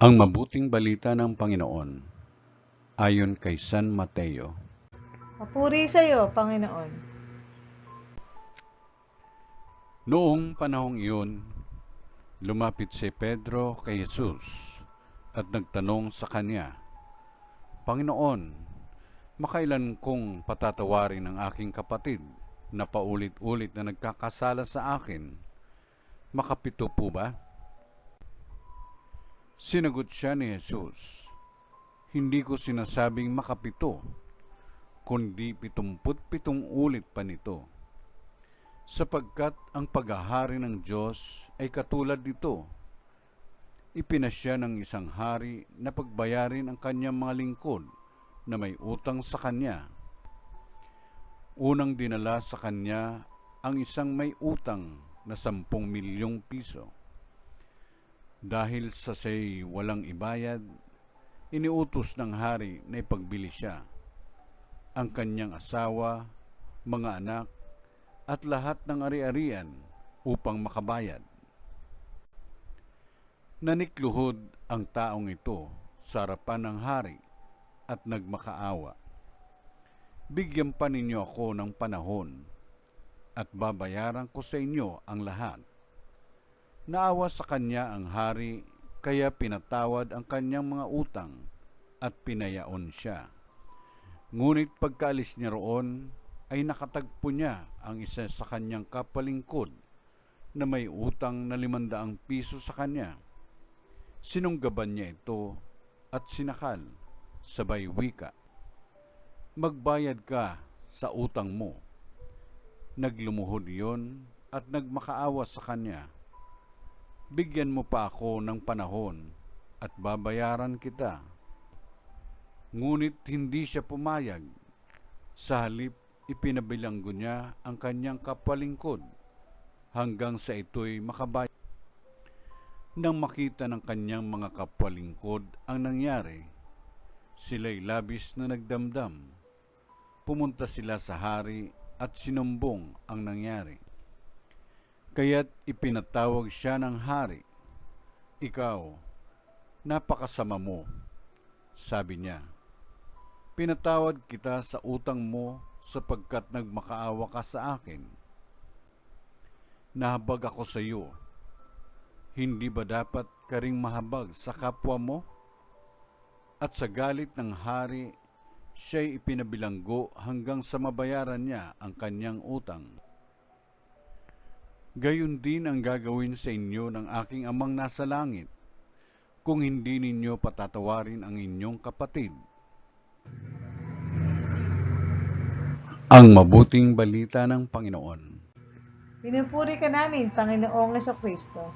Ang mabuting balita ng Panginoon ayon kay San Mateo. Papuri sa iyo, Panginoon. Noong panahong iyon, lumapit si Pedro kay Jesus at nagtanong sa kanya, Panginoon, makailan kong patatawarin ang aking kapatid na paulit-ulit na nagkakasala sa akin? Makapito po ba? Sinagot siya ni Jesus, hindi ko sinasabing makapito, kundi 77 ulit pa nito. Sapagkat ang paghahari ng Diyos ay katulad nito. Ipinasya ng isang hari na pagbayarin ang kanyang mga lingkod na may utang sa kanya. Unang dinala sa kanya ang isang may utang na 10 milyong piso. Dahil sa siya'y walang ibayad, iniutos ng hari na ipagbili siya, ang kanyang asawa, mga anak, at lahat ng ari-arian upang makabayad. Nanikluhod ang taong ito sa harapan ng hari at nagmakaawa. Bigyan pa ninyo ako ng panahon at babayaran ko sa inyo ang lahat. Naawa sa kanya ang hari, kaya pinatawad ang kanyang mga utang at pinayaon siya. Ngunit pagkaalis niya roon, ay nakatagpo niya ang isa sa kanyang kapalingkod na may utang na 500 piso sa kanya. Sinunggaban niya ito at sinakal, sabay wika, magbayad ka sa utang mo. Naglumuhod iyon at nagmakaawa sa kanya. Bigyan mo pa ako ng panahon at babayaran kita. Ngunit hindi siya pumayag. Sa halip, ipinabilanggo niya ang kanyang kapalingkod hanggang sa ito'y makabayad. Nang makita ng kanyang mga kapalingkod ang nangyari, sila'y labis na nagdamdam. Pumunta sila sa hari at sinumbong ang nangyari. Kaya't ipinatawag siya ng hari. Ikaw, napakasama mo, sabi niya. Pinatawad kita sa utang mo sapagkat nagmakaawa ka sa akin. Nahabag ako sa iyo. Hindi ba dapat ka ring mahabag sa kapwa mo? At sa galit ng hari, siya'y ipinabilanggo hanggang sa mabayaran niya ang kanyang utang. Gayon din ang gagawin sa inyo ng aking amang nasa langit, kung hindi ninyo patatawarin ang inyong kapatid. Ang mabuting balita ng Panginoon. Pinupuri ka namin, Panginoong Kristo.